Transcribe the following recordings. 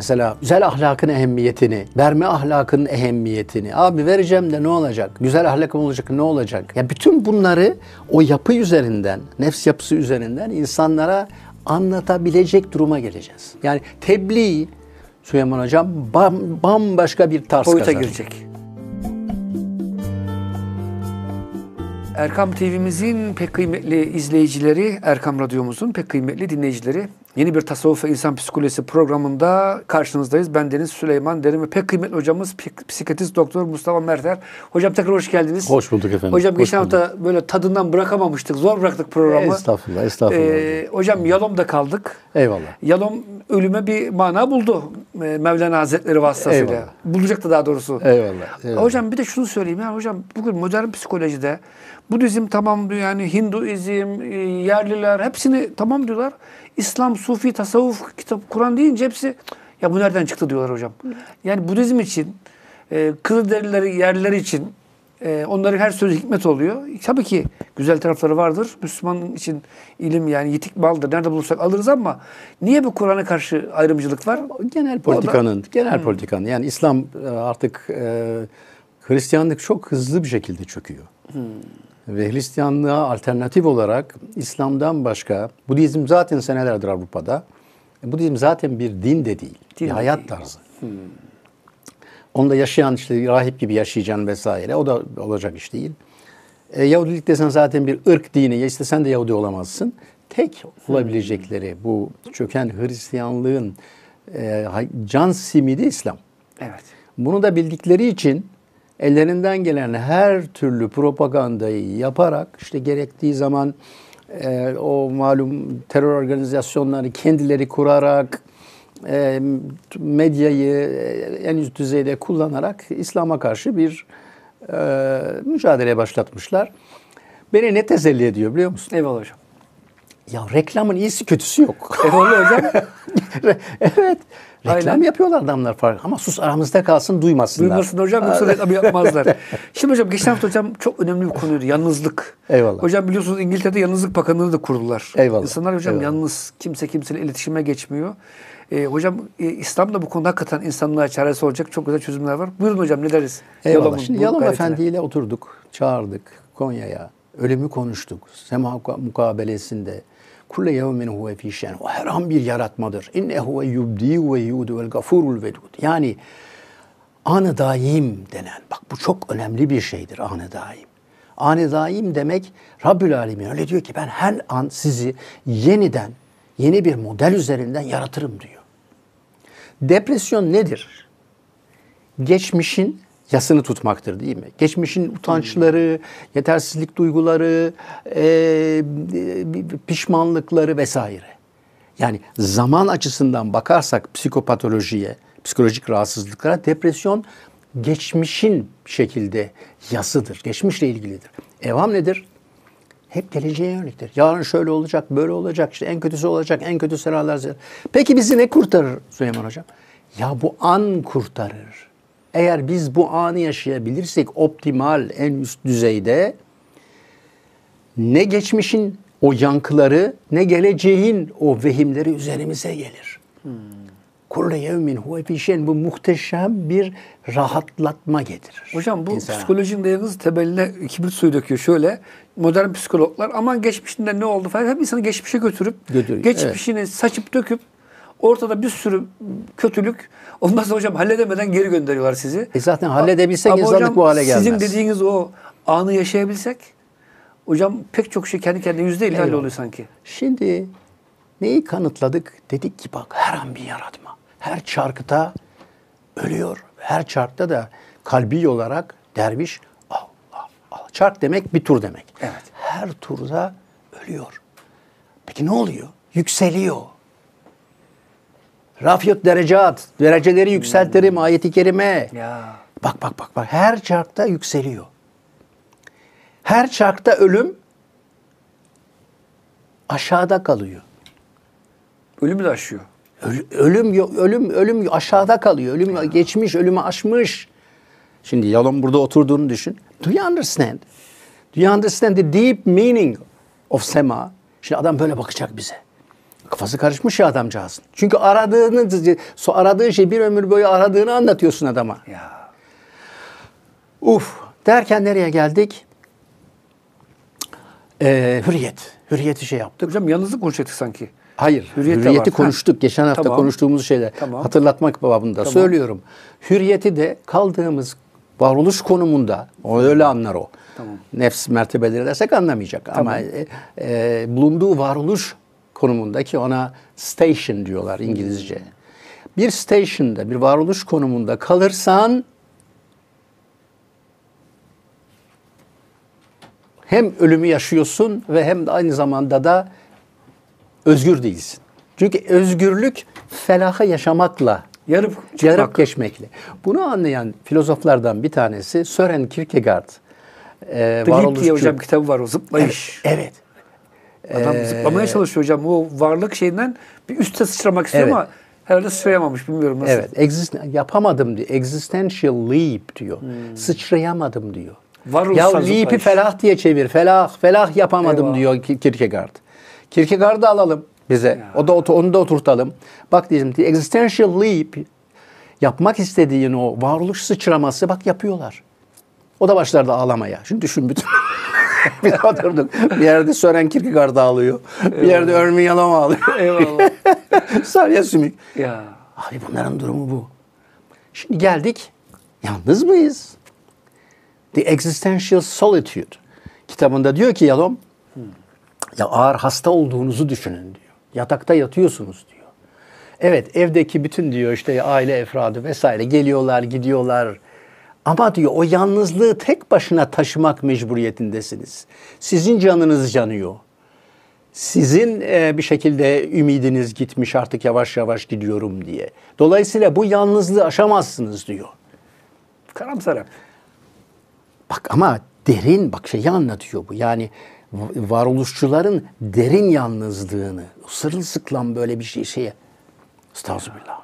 Mesela güzel ahlakın ehemmiyetini, verme ahlakının ehemmiyetini. Abi vereceğim de ne olacak? Güzel ahlakım olacak, ne olacak? Ya bütün bunları o yapı üzerinden, nefs yapısı üzerinden insanlara anlatabilecek duruma geleceğiz. Yani tebliğ, Süleyman Hocam, bambaşka bir tarz boyuta kazanır. girecek. Erkam TV'mizin pek kıymetli izleyicileri, Erkam Radyomuzun pek kıymetli dinleyicileri, yeni bir Tasavvuf ve İnsan Psikolojisi programında karşınızdayız. Ben Deniz Süleyman Derin ve pek kıymetli hocamız psikiyatrist doktor Mustafa Merter. Hocam tekrar hoş geldiniz. Hoş bulduk efendim. Hocam geçen hafta böyle tadından bırakamamıştık. Zor bıraktık programı. Estağfurullah, estağfurullah. Hocam Yalom'da kaldık. Eyvallah. Yalom ölüme bir mana buldu Mevlana Hazretleri vasıtasıyla. Eyvallah. Bulacaktı daha doğrusu. Eyvallah. Hocam bir de şunu söyleyeyim ya hocam, bugün modern psikolojide Budizm tamam diyor, yani Hinduizm, yerliler hepsini tamam diyorlar. İslam, Sufi, tasavvuf, kitap, Kur'an deyince hepsi ya bu nereden çıktı diyorlar hocam. Yani Budizm için, Kızılderilileri, yerliler için onların her sözü hikmet oluyor. Tabii ki güzel tarafları vardır. Müslüman için ilim yani yitik maldır. Nerede bulursak alırız ama niye bu Kur'an'a karşı ayrımcılık var? Genel politikanın yani İslam artık Hristiyanlık çok hızlı bir şekilde çöküyor. Ve Hristiyanlığa alternatif olarak İslam'dan başka, Budizm zaten senelerdir Avrupa'da. Budizm zaten bir din de değil, bir hayat tarzı. Onda yaşayan işte rahip gibi yaşayacaksın vesaire, o da olacak iş değil. Yahudilik desen zaten bir ırk dini, ya istesen de Yahudi olamazsın. Tek olabilecekleri bu çöken Hristiyanlığın can simidi İslam. Evet. Bunu da bildikleri için ellerinden gelen her türlü propagandayı yaparak işte gerektiği zaman o malum terör organizasyonları kendileri kurarak medyayı en üst düzeyde kullanarak İslam'a karşı bir mücadele başlatmışlar. Beni ne teselli ediyor biliyor musun? Eyvallah hocam. Ya reklamın iyisi kötüsü yok. Eyvallah hocam. Evet. Reklam Aynen. yapıyorlar adamlar farklı. Ama sus aramızda kalsın, duymasınlar. Duymasın hocam, yoksa reklam yapmazlar. Şimdi hocam geçen hafta hocam çok önemli bir konuydu. Yalnızlık. Eyvallah. Hocam biliyorsunuz İngiltere'de Yalnızlık Bakanlığı da kurdular. Eyvallah. İnsanlar hocam Eyvallah. yalnız, kimse kimseyle iletişime geçmiyor. Hocam İslam da bu konuda hakikaten insanlığa çaresi olacak çok güzel çözümler var. Buyurun hocam, ne deriz? Eyvallah. Şimdi Yalom gayretine. Efendi ile oturduk, çağırdık Konya'ya. Ölümü konuştuk. Sema mukabelesinde. Kulle yevmin huve fî şen. O her an bir yaratmadır. İnnehu ve yubdî ve yudu vel gafurul vedud. Yani an-ı daim denen. Bak bu çok önemli bir şeydir, an-ı daim. An-ı daim demek Rabbül Alemin öyle diyor ki ben her an sizi yeniden, yeni bir model üzerinden yaratırım diyor. Depresyon nedir? Geçmişin yasını tutmaktır değil mi? Geçmişin utançları, yetersizlik duyguları, pişmanlıkları vesaire. Yani zaman açısından bakarsak psikopatolojiye, psikolojik rahatsızlıklara depresyon geçmişin şekilde yasıdır. Geçmişle ilgilidir. Evham nedir? Hep geleceğe yöneliktir. Yarın şöyle olacak, böyle olacak, işte en kötüsü olacak, en kötü senaryolar. Peki bizi ne kurtarır Süleyman Hocam? Ya bu an kurtarır. Eğer biz bu anı yaşayabilirsek optimal, en üst düzeyde ne geçmişin o yankıları ne geleceğin o vehimleri üzerimize gelir. Kulle yevmin huve fî şen, bu muhteşem bir rahatlatma getirir. Hocam bu İnsana. psikolojinin de yalnız temeline kibrit suyu döküyor. Şöyle modern psikologlar aman geçmişinde ne oldu falan hep insanı geçmişe götürüp geçmişini saçıp döküp ortada bir sürü kötülük. Ondan sonra hocam halledemeden geri gönderiyorlar sizi. Zaten halledebilsek Ama insanlık hocam, bu hale gelmez. sizin dediğiniz o anı yaşayabilsek hocam pek çok şey kendi kendine %50 halloluyor sanki. Şimdi neyi kanıtladık? Dedik ki bak her an bir yaratma. Her çarkta ölüyor. Her çarkta da kalbi olarak derviş Allah Allah. Çark demek bir tur demek. Evet. Her turda ölüyor. Peki ne oluyor? Yükseliyor. Rafiyat derecat. Dereceleri yükseltirim ayeti kerime. Ya. Bak. Her çarkta yükseliyor. Her çarkta ölüm aşağıda kalıyor. Ölümü de aşıyor. Ölüm aşağıda kalıyor. Ölüm geçmiş, ölümü aşmış. Şimdi Yalom burada oturduğunu düşün. Do you understand? Do you understand the deep meaning of sema? Şimdi adam böyle bakacak bize. Kafası karışmış ya adamcağızın. Çünkü aradığı şey bir ömür boyu aradığını anlatıyorsun adama. Ya. Derken nereye geldik? Hürriyet. Hürriyeti şey yaptık. Hocam yalnızlık konuşacaktık sanki. Hayır. Hürriyet de Hürriyeti var. konuştuk. Geçen hafta Tamam. konuştuğumuz şeyler. Tamam. Hatırlatmak babında söylüyorum. Hürriyeti de kaldığımız varoluş konumunda, o öyle anlar o. Tamam. Nefs mertebeleri desek anlamayacak. Ama bulunduğu varoluş konumundaki ona station diyorlar İngilizce. Bir station'da, bir varoluş konumunda kalırsan hem ölümü yaşıyorsun ve hem de aynı zamanda da özgür değilsin. Çünkü özgürlük felahı yaşamakla, yarıp geçmekle. Bunu anlayan filozoflardan bir tanesi Søren Kierkegaard. The Leap diye hocam kitabı var, o zıplayış. Evet. Adam zıplamaya çalışıyor hocam. O varlık şeyinden bir üste sıçramak istiyor ama herhalde sıçrayamamış, bilmiyorum nasıl. Evet. Yapamadım diyor. Existential leap diyor. Sıçrayamadım diyor. Ya leap'i felah diye çevir. Felah yapamadım diyor Kierkegaard. Kierkegaard'ı alalım bize. Onu da oturtalım. Bak diyeceğim, existential leap, yapmak istediğin o varoluş sıçraması, bak yapıyorlar. O da başlardı ağlamaya. Şimdi düşün bütün. Biz oturduk. Bir yerde Søren Kierkegaard ağlıyor. Bir yerde Irving Yalom ağlıyor. Eyvallah. Salya Sümük. Ya. Abi bunların durumu bu. Şimdi geldik. Yalnız mıyız? The Existential Solitude kitabında diyor ki Yalom, ya ağır hasta olduğunuzu düşünün diyor. Yatakta yatıyorsunuz diyor. Evet, evdeki bütün diyor işte aile efradı vesaire geliyorlar, gidiyorlar. Ama diyor o yalnızlığı tek başına taşımak mecburiyetindesiniz. Sizin canınız yanıyor. Sizin bir şekilde ümidiniz gitmiş, artık yavaş yavaş gidiyorum diye. Dolayısıyla bu yalnızlığı aşamazsınız diyor. Karamsar hep. Bak ama derin, bak şeyi anlatıyor bu. Yani varoluşçuların derin yalnızlığını, sırılsıklam böyle bir şeye. Estağfirullah.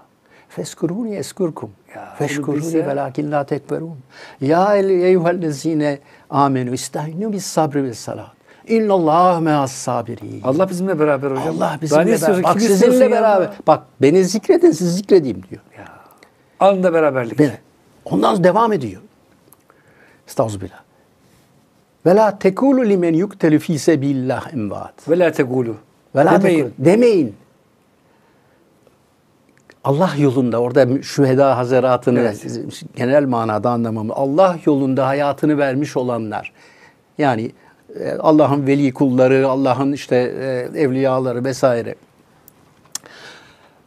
Feskuruni eskurkum. Feşkuruni velakin la tekberun. Ya eyyühellezine amenu istahinu bis sabri ve salat. İnnallâhe me'as sabirin. Allah bizimle beraber hocam. Allah bizimle beraber. Bak sizinle beraber. Bak beni zikredin, siz zikredeyim diyor. Ya. Anında beraberlik. Ondan devam ediyor. Estağfirullah. Ve la tekulu limen yuktelu fî sebillah emvat. Ve la tekulu. Demeyin. Allah yolunda, orada şüheda hazaratını genel manada anlamamı, Allah yolunda hayatını vermiş olanlar, yani Allah'ın veli kulları, Allah'ın işte evliyaları vesaire.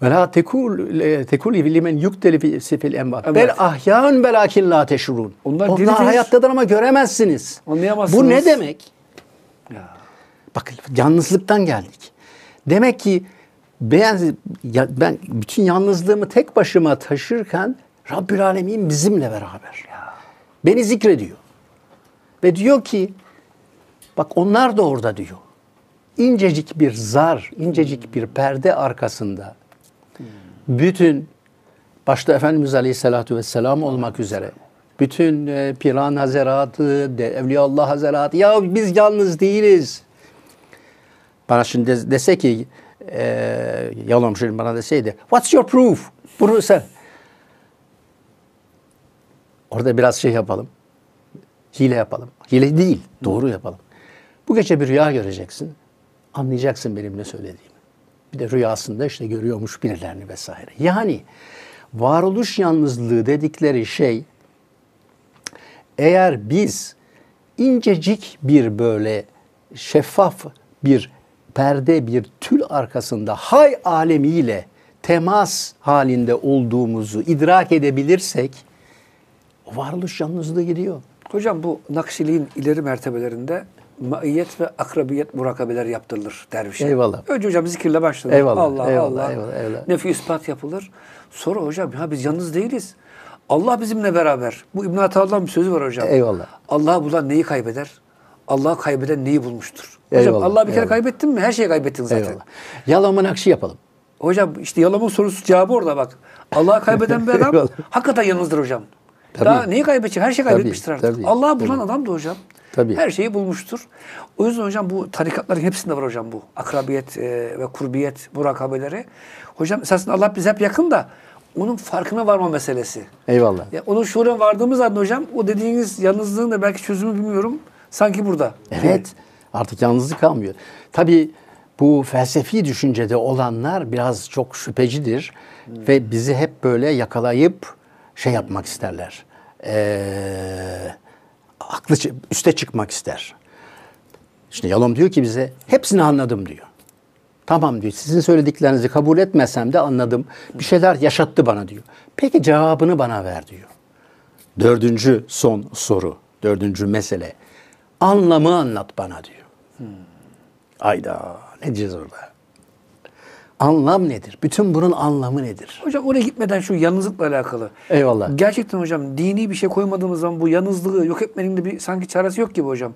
Ve la tekul limen yukteli fil envat. Bel ahyan velakin la teşurun. Onlar hayattadır ama göremezsiniz. Bu ne demek? Ya. Bakın yalnızlıktan geldik. Demek ki ben bütün yalnızlığımı tek başıma taşırken Rabbül Alemin bizimle beraber. Ya. Beni zikrediyor. Ve diyor ki bak onlar da orada diyor. İncecik bir zar, incecik bir perde arkasında bütün başta Efendimiz Aleyhisselatü Vesselam olmak üzere bütün Piran Hazeratı, Evliyaullah Hazeratı, ya biz yalnız değiliz. Bana şimdi dese ki Yalom şimdi bana deseydi what's your proof? Bunu sen. Orada biraz şey yapalım. Hile yapalım. Hile değil. Doğru yapalım. Bu gece bir rüya göreceksin. Anlayacaksın benim ne söylediğimi. Bir de rüyasında işte görüyormuş birilerini vesaire. Yani varoluş yalnızlığı dedikleri şey, eğer biz incecik bir böyle şeffaf bir perde, bir tül arkasında hay alemiyle temas halinde olduğumuzu idrak edebilirsek o varoluş yalnızlığı gidiyor. Hocam bu Nakşiliğin ileri mertebelerinde maiyet ve akrabiyet murakabeleri yaptırılır dervişe. Eyvallah. Önce hocam zikirle başlanır. Eyvallah. Allah Eyvallah. Allah. Eyvallah. Nefi ispat yapılır. Sonra hocam ya biz yalnız değiliz. Allah bizimle beraber. Bu İbn Atallah'ın bir sözü var hocam. Eyvallah. Allah'ı bulan neyi kaybeder? Allah'ı kaybeden neyi bulmuştur? Hocam eyvallah, Allah'ı bir kere kaybettin mi? Her şeyi kaybettin zaten. Eyvallah. Yalamın akşı yapalım. Hocam işte Yalam'ın sorusu cevabı orada bak. Allah'ı kaybeden bir adam hakikaten yalnızdır hocam. Tabii. Daha neyi kaybedecek? Her şeyi kaybetmiştir artık. Allah'ı bulan adam da hocam. Tabii. Her şeyi bulmuştur. O yüzden hocam bu tarikatların hepsinde var hocam bu. Akrabiyet ve kurbiyet, murakabeleri. Hocam esasında Allah bize hep yakın da onun farkına varma meselesi. Eyvallah. Ya onun şuuruna vardığımız anda hocam o dediğiniz yalnızlığın da belki çözümü bilmiyorum. Sanki burada. Evet. Artık yalnızlık kalmıyor. Tabii bu felsefi düşüncede olanlar biraz çok şüphecidir. Ve bizi hep böyle yakalayıp şey yapmak isterler. Üste çıkmak ister. İşte Yalom diyor ki bize hepsini anladım diyor. Tamam diyor, sizin söylediklerinizi kabul etmesem de anladım. Bir şeyler yaşattı bana diyor. Peki cevabını bana ver diyor. Dördüncü son soru, dördüncü mesele. Anlamı anlat bana diyor. Ayda ne diyeceğiz orada? Anlam nedir? Bütün bunun anlamı nedir? Hocam oraya gitmeden şu yalnızlıkla alakalı. Eyvallah. Gerçekten hocam dini bir şey koymadığımız zaman bu yalnızlığı yok etmenin de bir sanki çaresi yok gibi hocam.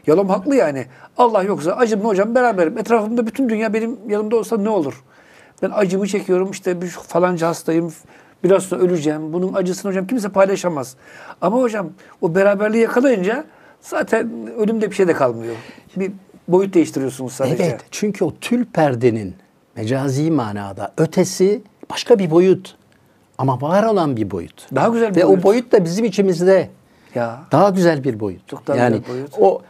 Yalom haklı yani. Allah yoksa acımla hocam beraberim. Etrafımda bütün dünya benim yanımda olsa ne olur? Ben acımı çekiyorum işte bir falanca hastayım. Biraz sonra öleceğim. Bunun acısını hocam kimse paylaşamaz. Ama hocam o beraberliği yakalayınca zaten ölümde bir şey de kalmıyor. Bir boyut değiştiriyorsunuz sadece. Evet, çünkü o tül perdenin mecazi manada ötesi başka bir boyut. Ama var olan bir boyut. Daha güzel bir Ve boyut. o boyut da bizim içimizde. Ya. Daha güzel bir boyut. Çok daha yani güzel bir boyut. o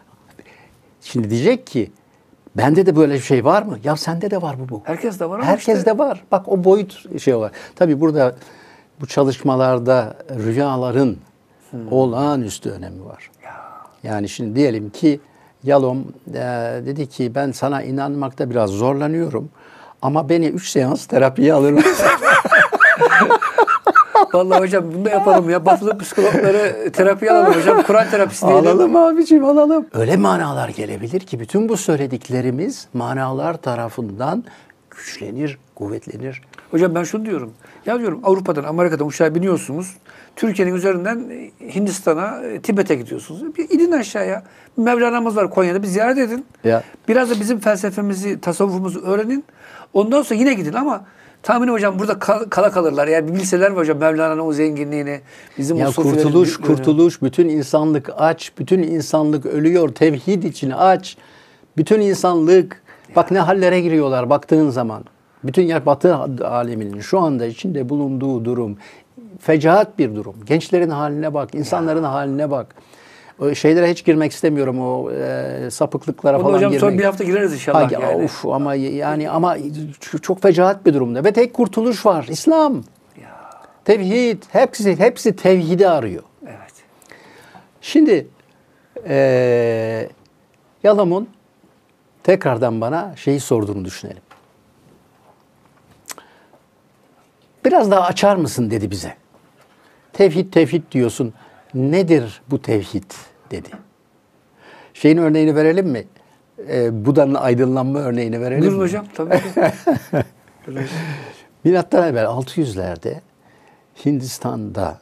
şimdi diyecek ki bende de böyle bir şey var mı? Ya sende de var bu. Herkes de var ama Herkes işte. de var. Bak o boyut şey var. Tabii burada bu çalışmalarda rüyaların olağanüstü önemi var. Yani şimdi diyelim ki Yalom dedi ki ben sana inanmakta biraz zorlanıyorum ama beni 3 seans terapiye alır mısın? Vallahi hocam bunu da yapalım ya. Batılı psikologları terapiye alalım hocam. Kur'an terapisi diyelim. Alalım abiciğim alalım. Öyle manalar gelebilir ki bütün bu söylediklerimiz manalar tarafından güçlenir, kuvvetlenir. Hocam ben şunu diyorum. Ya diyorum Avrupa'dan, Amerika'dan uçağa biniyorsunuz. Türkiye'nin üzerinden Hindistan'a, Tibet'e gidiyorsunuz. Bir inin aşağıya. Mevlana'mız var Konya'da. Bir ziyaret edin. Ya. Biraz da bizim felsefemizi, tasavvufumuzu öğrenin. Ondan sonra yine gidin ama tahminim hocam burada kala kalırlar. Yani bilseler mi hocam Mevlana'nın o zenginliğini, bizim Ya o sufilerin kurtuluş, bütün insanlık aç, bütün insanlık ölüyor, tevhid için aç. Bütün insanlık, bak ne hallere giriyorlar baktığın zaman. Bütün yer Batı aleminin şu anda içinde bulunduğu durum, fecaat bir durum. Gençlerin haline bak, insanların haline bak. O şeylere hiç girmek istemiyorum, o sapıklıklara Onu falan hocam girmek. son bir hafta gireriz inşallah. Yani. Of ama çok fecaat bir durumda ve tek kurtuluş var, İslam. Tevhid, hepsi tevhidi arıyor. Evet. Şimdi Yalam'ın tekrardan bana şeyi sorduğunu düşünelim. Biraz daha açar mısın dedi bize. Tevhid diyorsun. Nedir bu tevhid dedi. Şeyin örneğini verelim mi? Buda'nın aydınlanma örneğini verelim Buyurun mi? hocam tabii ki. Milattan evvel 600'lerde Hindistan'da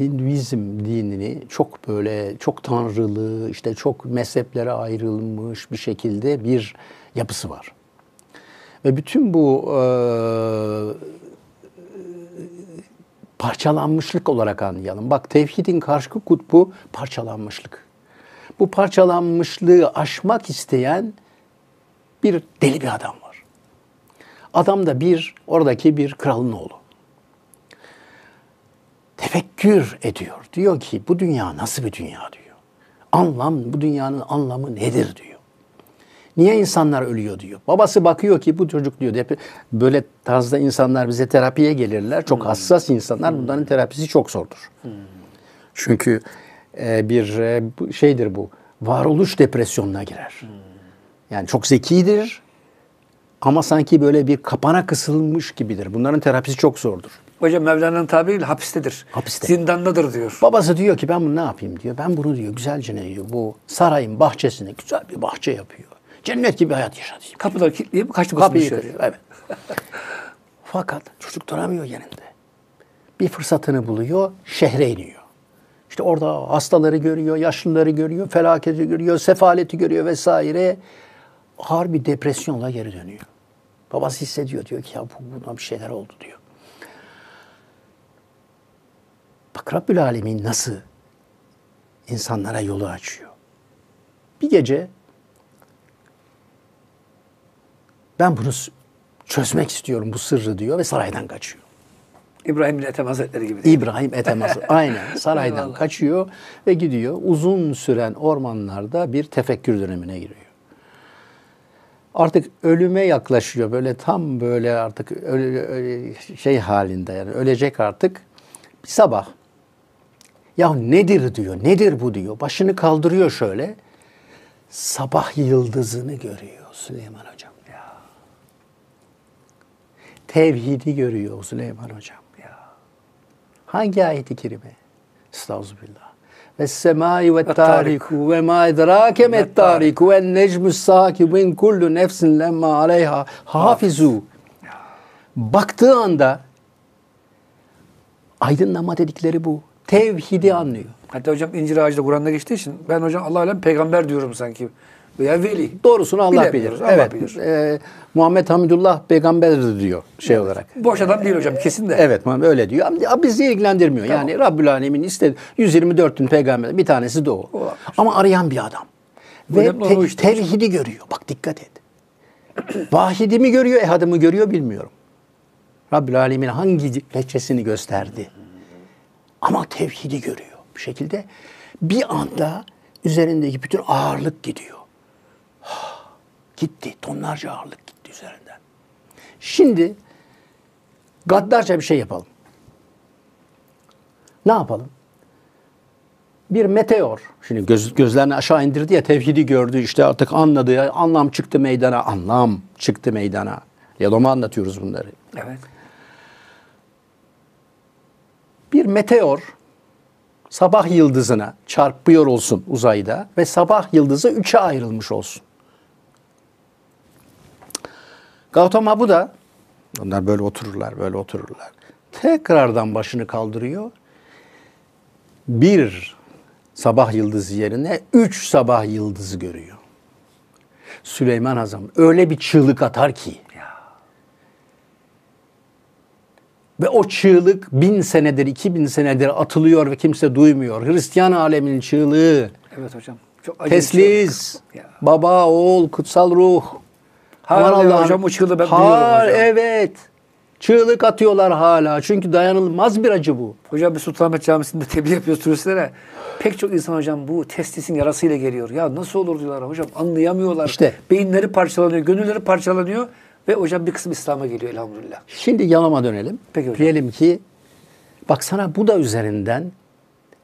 Hinduizm dinini çok böyle çok tanrılı, işte çok mezheplere ayrılmış bir şekilde bir yapısı var. Ve bütün bu parçalanmışlık olarak anlayalım. Bak tevhidin karşı kutbu parçalanmışlık. Bu parçalanmışlığı aşmak isteyen bir deli bir adam var. Adam da oradaki bir kralın oğlu. Tefekkür ediyor. Diyor ki bu dünya nasıl bir dünya diyor. Bu dünyanın anlamı nedir diyor. Niye insanlar ölüyor diyor. Babası bakıyor ki bu çocuk diyor. Böyle tarzda insanlar bize terapiye gelirler. Çok hassas insanlar. Bunların terapisi çok zordur. Çünkü bir şeydir bu. Varoluş depresyonuna girer. Yani çok zekidir. Ama sanki böyle bir kapana kısılmış gibidir. Bunların terapisi çok zordur. Hocam Mevlana'nın tabiriyle hapistedir. Hapiste. Zindandadır diyor. Babası diyor ki ben bunu ne yapayım diyor. Ben bunu diyor güzelce ne diyor. Bu sarayın bahçesine güzel bir bahçe yapıyor. Cennet gibi hayat yaşatayım. Kapıları kilitleyip kaçmasını Kapıyı dışarı. kırıyor. Evet. Fakat çocuk duramıyor yanında. Bir fırsatını buluyor, şehre iniyor. İşte orada hastaları görüyor, yaşlıları görüyor, felaketi görüyor, sefaleti görüyor vesaire. Ağır bir depresyonla geri dönüyor. Babası hissediyor, diyor ki ya buna bir şeyler oldu diyor. Bak Rabbül Alemin nasıl insanlara yolu açıyor. Bir gece ben bunu çözmek istiyorum bu sırrı diyor ve saraydan kaçıyor. İbrahim bin Ethem Hazretleri gibi. İbrahim Ethem Hazretleri aynen saraydan Eyvallah. kaçıyor ve gidiyor. Uzun süren ormanlarda bir tefekkür dönemine giriyor. Artık ölüme yaklaşıyor. Böyle tam böyle artık şey halinde yani ölecek artık. Bir sabah ya nedir diyor. Nedir bu diyor. Başını kaldırıyor şöyle. Sabah yıldızını görüyor Süleyman Hocam ya. Tevhidi görüyor Süleyman Hocam ya. Hangi ayet-i kerime? Estağfirullah. Ve semai ve tariku ve ma edrake met tariku ve necmus sakibu min kullu nefsin lemma aleyha hafizu. Baktığı anda aydınlanma dedikleri bu. Tevhidi anlıyor. Hatta hocam incir ağacı da Kur'an'da geçtiği için ben hocam Allah alem peygamber diyorum sanki. Veya veli. Doğrusunu Allah bilir. Bilemiyoruz, Allah Evet. bilir. Muhammed Hamidullah peygamberdir diyor şey olarak. Boş adam değil hocam kesin de. Evet öyle diyor. Ama bizi ilgilendirmiyor. Tamam. Yani Rabbül Alemin istedi. 124'ün peygamber bir tanesi de o. Olabilir. Ama arayan bir adam. Ve Hocam, o işte. tevhidi görüyor. Bak dikkat et. Vahidi mi görüyor, ehadı mı görüyor bilmiyorum. Rabbül Alemin hangi lehçesini gösterdi. Ama tevhidi görüyor. Bir şekilde bir anda üzerindeki bütün ağırlık gidiyor. Gitti. Tonlarca ağırlık gitti üzerinden. Şimdi gaddarca bir şey yapalım. Ne yapalım? Bir meteor. Şimdi gözlerini aşağı indirdi ya tevhidi gördü. İşte artık anladı ya. Anlam çıktı meydana. Anlam çıktı meydana. Yaloma anlatıyoruz bunları. Evet. Bir meteor sabah yıldızına çarpıyor olsun uzayda ve sabah yıldızı 3'e ayrılmış olsun. Gautama Buddha, onlar böyle otururlar, böyle otururlar. Tekrardan başını kaldırıyor. Bir sabah yıldızı yerine 3 sabah yıldızı görüyor. Süleyman Azam öyle bir çığlık atar ki. Ve o çığlık 1000 senedir, 2000 senedir atılıyor ve kimse duymuyor. Hristiyan aleminin çığlığı. Evet hocam. Çok acı bir Teslis, çığlık. Ya. Baba, oğul, kutsal ruh. Hala Aman Allah'ım. hocam o çığlığı ben duyuyorum hocam. Evet. Çığlık atıyorlar hala. Çünkü dayanılmaz bir acı bu. Hocam bir Sultanahmet Camisi'nde tebliğ yapıyoruz turistlere. Pek çok insan hocam bu testisin yarasıyla geliyor. Ya nasıl olur diyorlar hocam anlayamıyorlar. İşte. Beyinleri parçalanıyor, gönülleri parçalanıyor ve hocam bir kısım İslam'a geliyor elhamdülillah. Şimdi yanıma dönelim. Peki hocam. Diyelim ki bak sana bu da üzerinden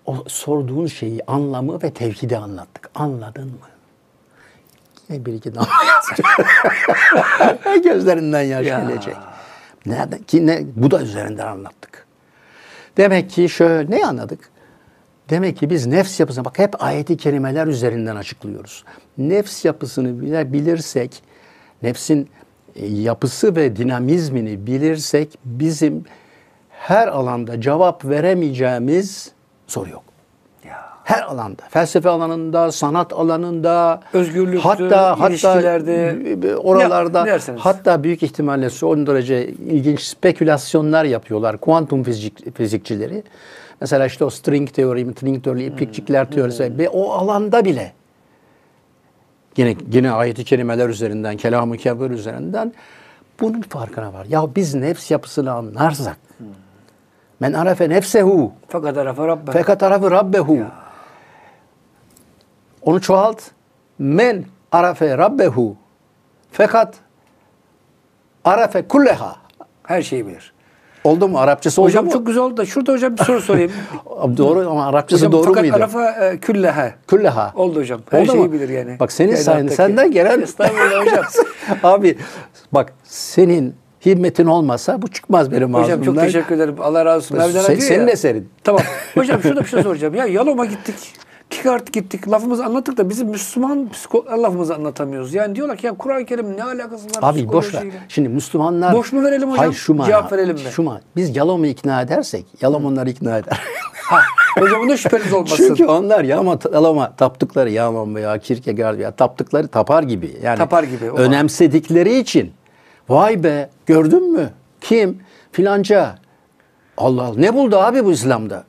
o sorduğun şeyi, anlamı ve tevhidi anlattık. Anladın mı? Yine bir iki damla yaş. Gözlerinden yaş Ya. gelecek. Nereden ki ne bu da üzerinden anlattık. Demek ki şöyle ne anladık? Demek ki biz nefs yapısına bak hep ayeti kerimeler üzerinden açıklıyoruz. Nefs yapısını bilirsek, nefsin yapısı ve dinamizmini bilirsek bizim her alanda cevap veremeyeceğimiz soru yok. Her alanda. Felsefe alanında, sanat alanında, Özgürlüktü, ilişkilerde, oralarda ne derseniz. hatta büyük ihtimalle son derece ilginç spekülasyonlar yapıyorlar kuantum fizikçileri. Mesela işte o string teorisi, iplikçikler teorisi ve o alanda bile yine ayet-i kerimeler üzerinden, kelam-ı kebir üzerinden bunun farkına var. Ya biz nefs yapısını anlarsak men arafe nefsehu Fakat arafa Rabbe. fekat arafe rabbehu. Onu çoğalt. Men arafe rabbehu fekat arafe kulleha. Her şeyi bilir. Oldu mu? Arapçası oldu Hocam mu? çok güzel oldu da şurada hocam bir soru sorayım. Doğru ama Arapçası Hocam doğru fakat muydu? arafa küllehe. Külleha. Oldu hocam. Her Oldu şeyi mu? bilir yani. Bak senin sayende Kainattaki. senden gelen Estağfurullah hocam. Abi bak senin himmetin olmasa bu çıkmaz benim ağzımdan. Hocam çok teşekkür ederim. Allah razı olsun. Mevlana diyor Senin ya. eserin. Tamam. Hocam şurada bir şey soracağım. Ya Yalom'a gittik. Kikart gittik. Lafımızı anlattık da bizim Müslüman lafımızı anlatamıyoruz. Yani diyorlar ki ya Kur'an-ı Kerim ne alakası var Abi boş ver. psikolojiyle? Şimdi Müslümanlar... Boş mu verelim hocam? Hayır şu mana. Cevap verelim mi? Şu mana. Biz Yalom'u ikna edersek Yalom onları ikna eder. Ha, hocam bunda şüpheniz olmasın. Çünkü onlar Yalom'a taptıkları Yalom veya Kierkegaard veya taptıkları tapar gibi. Yani Tapar gibi, o önemsedikleri için vay be gördün mü? Kim? Filanca. Allah Allah. Ne buldu abi bu İslam'da?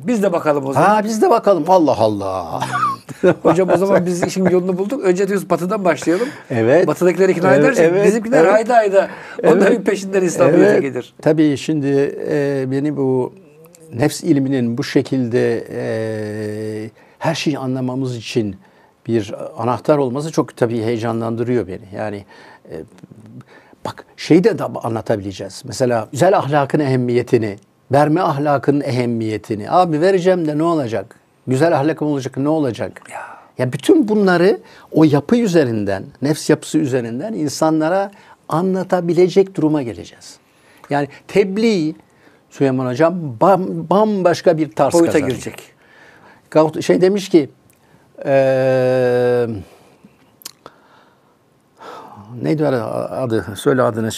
Biz de bakalım o zaman. Ha biz de bakalım. Allah Allah. Hocam o zaman biz işin yolunu bulduk. Önce diyoruz Batı'dan başlayalım. Evet. Batı'dakileri ikna Evet, edersek evet, bizimkiler evet. hayda hayda onların peşinden İslamiyet'e gelir. Tabii şimdi beni bu nefs ilminin bu şekilde her şeyi anlamamız için bir anahtar olması çok tabii heyecanlandırıyor beni. Yani bak şeyi de anlatabileceğiz. Mesela güzel ahlakın ehemmiyetini, verme ahlakının ehemmiyetini. Abi vereceğim de ne olacak? Güzel ahlakım olacak ne olacak? Ya bütün bunları o yapı üzerinden, nefs yapısı üzerinden insanlara anlatabilecek duruma geleceğiz. Yani tebliğ Süleyman Hocam bambaşka bir tarz Boyuta kazanıyor. girecek. Şey demiş ki neydi adı? Söyle adını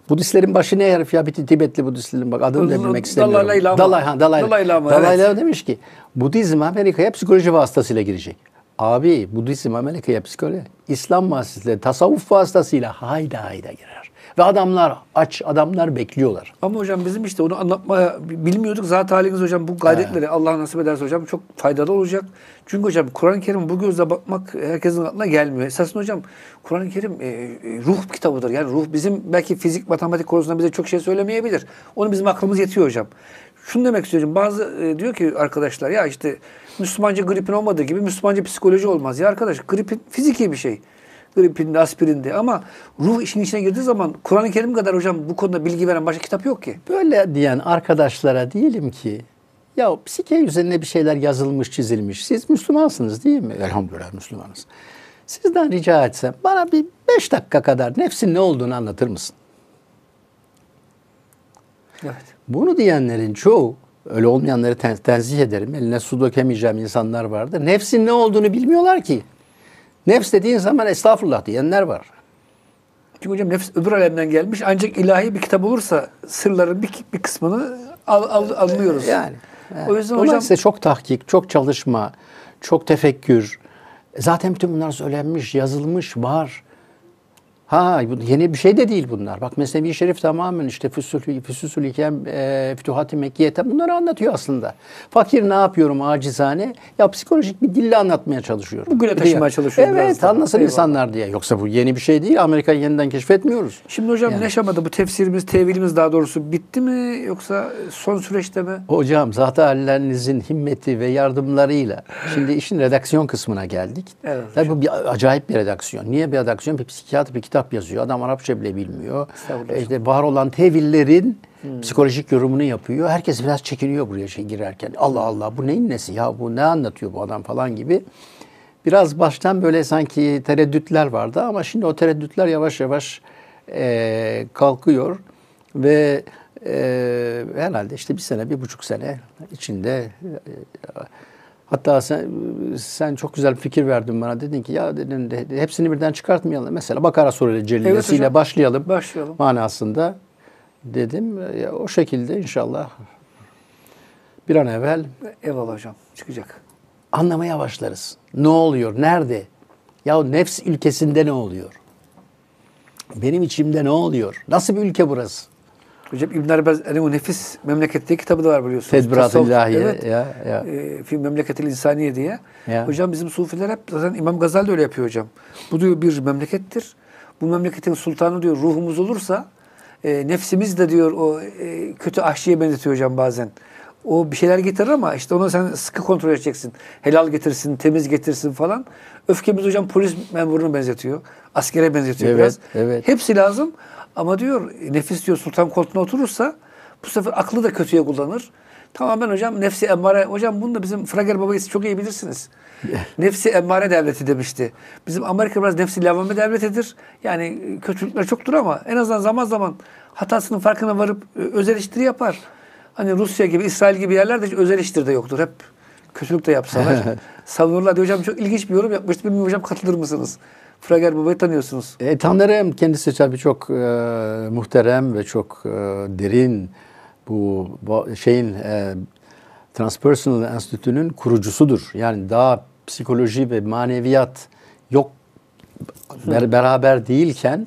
Budistlerin başı ne herif ya? Bir Tibetli Budistlerin bak adını da bilmek istemiyorum. Dalai Lama demiş ki Budizm Amerika'ya psikoloji vasıtasıyla girecek. Abi Budizm Amerika'ya psikoloji, İslam vasıtasıyla, tasavvuf vasıtasıyla hayda girer. Ve adamlar aç, adamlar bekliyorlar. Ama hocam bizim işte onu anlatmaya bilmiyorduk. Zaten haliniz hocam bu gayretleri Allah nasip ederse hocam çok faydalı olacak. Çünkü hocam Kur'an-ı Kerim bu gözle bakmak herkesin aklına gelmiyor. Esasında hocam Kur'an-ı Kerim ruh kitabıdır. Yani ruh bizim belki fizik, matematik konusunda bize çok şey söylemeyebilir. Onu bizim aklımız yetiyor hocam. Şunu demek istiyorum. Bazı diyor ki arkadaşlar ya işte Müslümanca gripin olmadığı gibi Müslümanca psikoloji olmaz. Ya arkadaş gripin fiziki bir şey. Gripinde, aspirinde ama ruh işin içine girdiği zaman Kur'an-ı Kerim kadar hocam bu konuda bilgi veren başka kitap yok ki. Böyle diyen arkadaşlara diyelim ki ya psike üzerine bir şeyler yazılmış, çizilmiş. Siz Müslümansınız değil mi? Elhamdülillah Müslümanız. Sizden rica etsem bana bir 5 dakika kadar nefsin ne olduğunu anlatır mısın? Evet. Bunu diyenlerin çoğu, öyle olmayanları tenzih ederim. Eline su dökemeyeceğim insanlar vardır. Nefsin ne olduğunu bilmiyorlar ki. Nefs dediğin zaman estağfurullah diyenler var. Çünkü hocam nefs öbür alemden gelmiş ancak ilahi bir kitap olursa sırların bir kısmını anlıyoruz. Yani. O yüzden hocam çok tahkik, çok çalışma, çok tefekkür. Zaten bütün bunlar söylenmiş, yazılmış, var. Bu yeni bir şey de değil bunlar. Bak Mesnevi Şerif tamamen işte Füsusül Hikem, Fütuhat-ı Mekkiye bunları anlatıyor aslında. Fakir ne yapıyorum acizane? Ya psikolojik bir dille anlatmaya çalışıyorum. Bugüne taşımaya çalışıyorum. Evet anlasın insanlar diye. Yoksa bu yeni bir şey değil. Amerika'yı yeniden keşfetmiyoruz. Şimdi hocam ne aşamada bu tefsirimiz, tevilimiz daha doğrusu bitti mi yoksa son süreçte mi? Hocam zat-ı hallerinizin himmeti ve yardımlarıyla şimdi işin redaksiyon kısmına geldik. Evet. Tabii bu bir acayip bir redaksiyon. Niye bir redaksiyon? Bir psikiyatr bir kitap yazıyor. Adam Arapça bile bilmiyor. İşte var olan tevillerin psikolojik yorumunu yapıyor. Herkes biraz çekiniyor buraya girerken. Allah Allah bu neyin nesi ya bu ne anlatıyor bu adam falan gibi. Biraz baştan böyle sanki tereddütler vardı ama şimdi o tereddütler yavaş yavaş kalkıyor ve herhalde işte 1,5 sene içinde hatta sen çok güzel bir fikir verdin bana. Dedin ki ya dedin hepsini birden çıkartmayalım. Mesela Bakara Suresi Celilesiyle evet başlayalım Başlayalım. manasında dedim. O şekilde inşallah bir an evvel Eyvallah hocam çıkacak. anlamaya başlarız. Ne oluyor? Nerede? Ya nefs ülkesinde ne oluyor? Benim içimde ne oluyor? Nasıl bir ülke burası? Hocam İbn Arabi o nefis memlekette kitabı da var biliyorsunuz. Tedbirat-ı İlahiye. Evet. Fi Memleketil İnsaniye diye. Ya. Hocam bizim sufiler hep zaten İmam Gazali de öyle yapıyor hocam. Bu diyor bir memlekettir. Bu memleketin sultanı diyor ruhumuz olursa nefsimiz de diyor o kötü aşçıya benzetiyor hocam bazen. O bir şeyler getirir ama işte onu sen sıkı kontrol edeceksin. Helal getirsin, temiz getirsin falan. Öfkemiz hocam polis memuruna benzetiyor. Askere benzetiyor biraz. Evet. Hepsi lazım. Ama diyor nefis diyor sultan koltuğuna oturursa bu sefer aklı da kötüye kullanır. Tamamen hocam nefsi emmare. Hocam bunu da bizim Frager Baba'yı çok iyi bilirsiniz. Nefsi emmare devleti demişti. Bizim Amerika biraz nefsi levvame devletidir. Yani kötülükler çoktur ama en azından zaman zaman hatasının farkına varıp öz eleştiri yapar. Hani Rusya gibi, İsrail gibi yerlerde hiç öz eleştiri de yoktur. Hep kötülük de yapsalar. Savunurlar diye hocam çok ilginç bir yorum yapmıştı. Bilmiyorum hocam katılır mısınız? Frager Baba'yı tanıyorsunuz. Tanırım. Kendisi tabii çok muhterem ve çok derin bu şeyin Transpersonal Enstitü'nün kurucusudur. Yani daha psikoloji ve maneviyat yok beraber değilken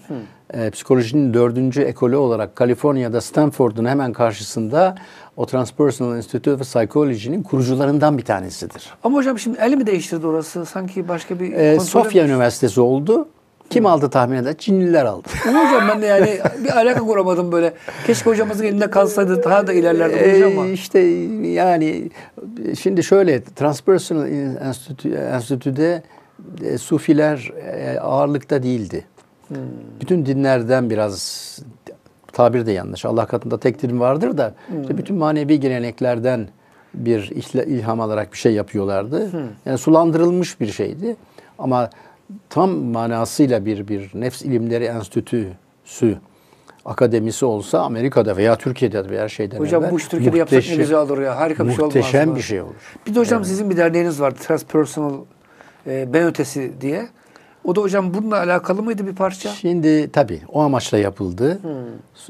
psikolojinin 4. ekolü olarak Kaliforniya'da Stanford'un hemen karşısında o Transpersonal Institute of Psychology'nin kurucularından bir tanesidir. Ama hocam şimdi el mi değiştirdi orası? Sanki başka bir Sofya Üniversitesi oldu. Kim aldı tahmin eder? Çinliler aldı. Hocam ben de yani bir alaka kuramadım böyle. Keşke hocamızın elinde kalsaydı daha da ilerlerdi hocam ama. İşte yani şimdi şöyle Transpersonal Enstitü'de Sufiler ağırlıkta değildi. Bütün dinlerden biraz, tabir de yanlış, Allah katında tek din vardır da işte bütün manevi geleneklerden bir ilham alarak bir şey yapıyorlardı. Yani sulandırılmış bir şeydi ama tam manasıyla bir nefs ilimleri enstitüsü, akademisi olsa Amerika'da veya Türkiye'de veya şeyden hocam evvel bu iş Türkiye'de yapsak ne güzel olur ya. Harika bir şey olmaz mı? Muhteşem bir şey olur. Bir de hocam sizin bir derneğiniz vardı. Transpersonal Ben Ötesi diye. O da hocam bununla alakalı mıydı bir parça? Şimdi tabii o amaçla yapıldı.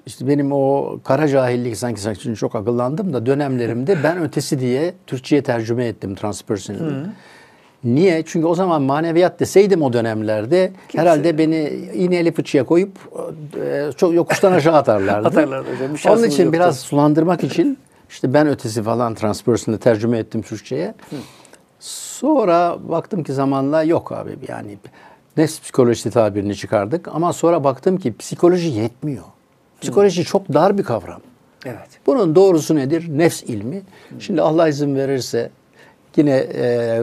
İşte benim o kara cahillik sanki çok akıllandım da dönemlerimde Ben Ötesi diye Türkçe'ye tercüme ettim Transpersonal. Niye? Çünkü o zaman maneviyat deseydim o dönemlerde herhalde beni iğneli fıçıya koyup çok yokuştan aşağı atarlardı. Atarlardı hocam. Onun için biraz sulandırmak için işte Ben Ötesi falan Transpersonal'ı tercüme ettim Türkçe'ye. Sonra baktım ki zamanla yok abi yani nefs psikolojisi tabirini çıkardık ama sonra baktım ki psikoloji yetmiyor. Psikoloji çok dar bir kavram. Evet. Bunun doğrusu nedir? Nefs ilmi. Şimdi Allah izin verirse yine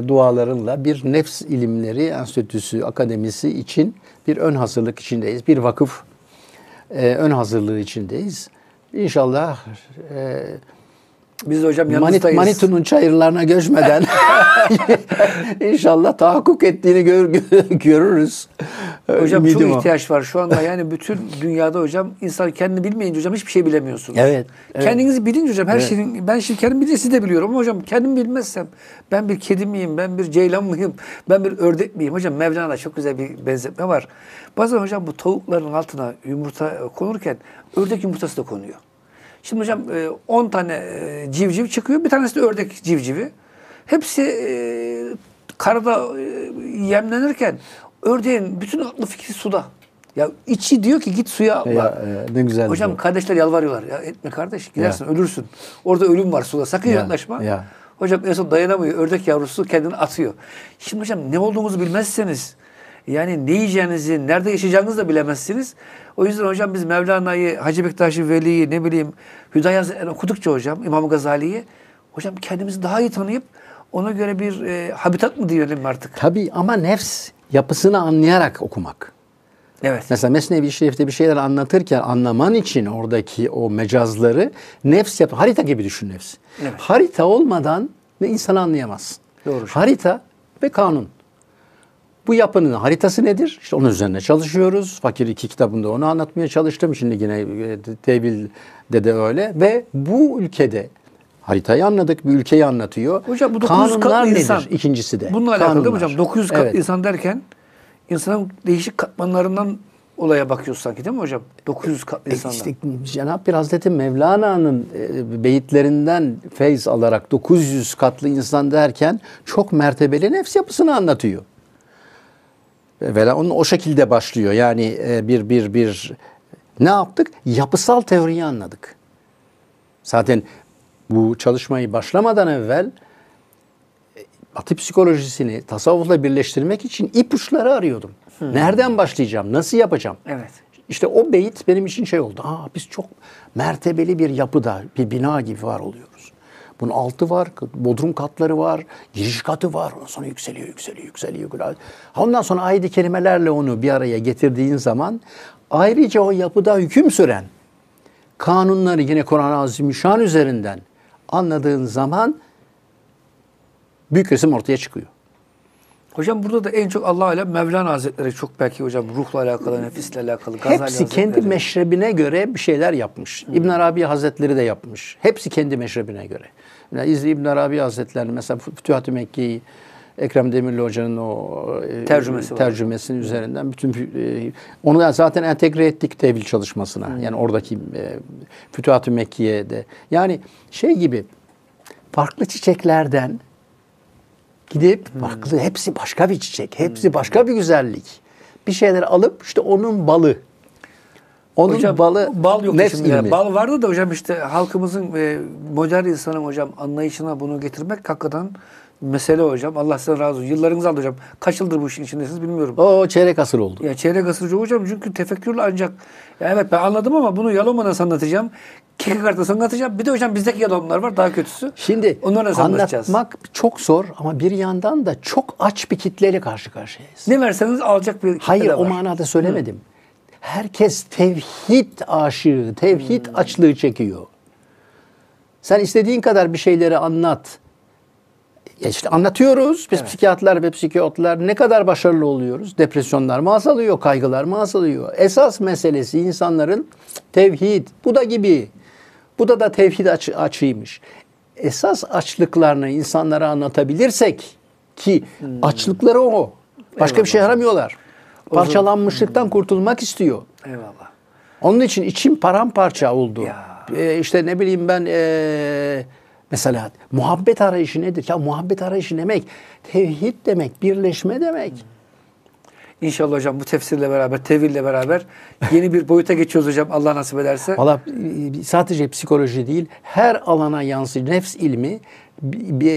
dualarınla bir nefs ilimleri enstitüsü, akademisi için bir ön hazırlık içindeyiz. Bir vakıf ön hazırlığı içindeyiz. İnşallah biz de hocam yanınızdayız. Manitu'nun çayırlarına göçmeden inşallah tahakkuk ettiğini görürüz. Hocam çok ihtiyaç var şu anda. Yani bütün dünyada hocam insan kendini bilmeyince hocam hiçbir şey bilemiyorsunuz. Evet. Kendinizi bilince hocam her şeyin, ben şimdi kendimi bilince siz de biliyorum ama hocam kendimi bilmezsem ben bir kedi miyim, ben bir ceylan mıyım, ben bir ördek miyim? Hocam Mevlana'da çok güzel bir benzetme var. Bazen hocam bu tavukların altına yumurta konurken ördek yumurtası da konuyor. Şimdi hocam 10 tane civciv çıkıyor. Bir tanesi de ördek civcivi. Hepsi karada yemlenirken ördeğin bütün aklı fikri suda. Ya içi diyor ki git suya atla. Ne güzel. Hocam bu. Kardeşler yalvarıyorlar. Ya etme kardeş gidersin ölürsün. Orada ölüm var suda. Sakın yaklaşma. Hocam en son dayanamıyor. Ördek yavrusu kendini atıyor. Şimdi hocam ne olduğunuzu bilmezseniz yani ne yiyeceğinizi, nerede yaşayacağınızı da bilemezsiniz. O yüzden hocam biz Mevlana'yı, Hacı Bektaş-ı Veli'yi, ne bileyim Hüdayi Hazretleri'ni okudukça hocam, İmam Gazali'yi hocam kendimizi daha iyi tanıyıp ona göre bir habitat mı diyelim artık? Tabii ama nefs yapısını anlayarak okumak. Evet. Mesela Mesnevi-i Şerif'te bir şeyler anlatırken anlaman için oradaki o mecazları harita gibi düşün nefs. Evet. Harita olmadan insanı anlayamazsın. Doğru. Harita ve kanun. Bu yapının haritası nedir? İşte onun üzerine çalışıyoruz. Fakir 2 kitabında onu anlatmaya çalıştım. Şimdi yine Tevil'de de öyle. Ve bu ülkede haritayı anladık, bir ülkeyi anlatıyor. Hocam bu 900 katlı insan. Nedir? İkincisi de. Bununla alakalı değil mi hocam? 900 katlı insan derken insanın değişik katmanlarından olaya bakıyoruz sanki değil mi hocam? 900 katlı insanlar. İşte Cenab-ı Hazreti Mevlana'nın beyitlerinden feyz alarak 900 katlı insan derken çok mertebeli nefs yapısını anlatıyor. Ve onun o şekilde başlıyor. Yani bir ne yaptık? Yapısal teoriyi anladık. Zaten bu çalışmayı başlamadan evvel Batı psikolojisini tasavvufla birleştirmek için ipuçları arıyordum. Nereden başlayacağım? Nasıl yapacağım? Evet. İşte o beyit benim için şey oldu. Biz çok mertebeli bir yapıda, bir bina gibi var oluyoruz. Bunun altı var, bodrum katları var, giriş katı var. Ondan sonra yükseliyor. Ondan sonra ayet-i kerimelerle onu bir araya getirdiğin zaman ayrıca o yapıda hüküm süren kanunları yine Kur'an-ı Azimüşşan üzerinden anladığın zaman büyük resim ortaya çıkıyor. Hocam burada da en çok Allah-u Alem Mevlana Hazretleri çok belki hocam ruhla alakalı, nefisle alakalı. Gazali Hepsi Hazretleri. kendi meşrebine göre bir şeyler yapmış. İbn Arabi Hazretleri de yapmış. Hepsi kendi meşrebine göre. Yani İbn Arabi Hazretleri mesela Fütuhat-ı Mekke'yi Ekrem Demirli Hoca'nın o tercümesinin üzerinden bütün onu zaten entegre ettik tevil çalışmasına. Yani oradaki Fütuhat-ı Mekke'ye de. Yani şey gibi farklı çiçeklerden gidip farklı hepsi başka bir çiçek, hepsi başka bir güzellik. Bir şeyler alıp işte onun balı. Onun hocam, balı bal yok nefs şimdi. ilmi. Bal vardı da hocam işte halkımızın modern insanın hocam anlayışına bunu getirmek hakikaten mesele hocam. Allah size razı olsun. Yıllarınızı aldı hocam. Kaç yıldır bu işin içindesiniz bilmiyorum. O çeyrek asır oldu. Ya çeyrek asırcı hocam çünkü tefekkürle ancak ya evet ben anladım ama bunu Yalom'a nasıl anlatacağım? Kierkegaard'a nasıl anlatacağım? Bir de hocam bizdeki Yalomlar var daha kötüsü. Şimdi onları nasıl anlatacağız? anlatmak çok zor ama bir yandan da çok aç bir kitleyle karşı karşıyayız. Ne verseniz alacak bir kitle Hayır de o var. manada söylemedim. Herkes tevhid aşığı, tevhid açlığı çekiyor. Sen istediğin kadar bir şeyleri anlat. Ya işte anlatıyoruz. Biz psikiyatrlar ve psikiyatrlar ne kadar başarılı oluyoruz? Depresyonlar mı azalıyor? Kaygılar mı azalıyor? Esas meselesi insanların tevhid. Buda gibi. Buda da tevhid açıymış. Esas açlıklarını insanlara anlatabilirsek ki açlıkları o. Başka bir şey aramıyorlar. Parçalanmışlıktan kurtulmak istiyor. Eyvallah. Onun için içim paramparça oldu. Ya. İşte ne bileyim ben mesela muhabbet arayışı nedir? Ya muhabbet arayışı demek tevhid demek, birleşme demek. İnşallah hocam bu tefsirle beraber, teville beraber yeni bir boyuta geçiyoruz hocam Allah nasip ederse. Valla sadece psikoloji değil, her alana yansıyacak, nefs ilmi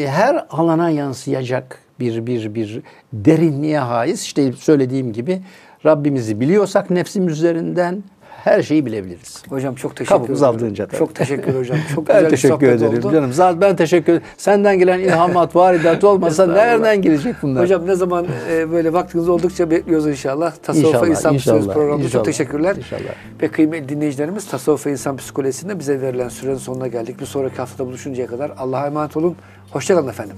her alana yansıyacak bir derinliğe haiz. İşte söylediğim gibi Rabbimizi biliyorsak nefsimiz üzerinden her şeyi bilebiliriz. Hocam çok teşekkür ederim. Kapımız aldığınca tabii. Çok teşekkür hocam. Çok Ben güzel bir teşekkür sohbet ederim oldu. canım. Zaten ben teşekkür ederim. Senden gelen ilhamat, varidat olmasa nereden gelecek bunlar? Hocam ne zaman böyle vaktiniz oldukça bekliyoruz inşallah. Tasavvuf İnşallah, ve İnsan Psikolojisi inşallah, programında inşallah, çok teşekkürler. inşallah. Ve kıymetli dinleyicilerimiz Tasavvuf ve İnsan Psikolojisi'nde bize verilen sürenin sonuna geldik. Bir sonraki haftada buluşuncaya kadar Allah'a emanet olun. Hoşça kalın efendim.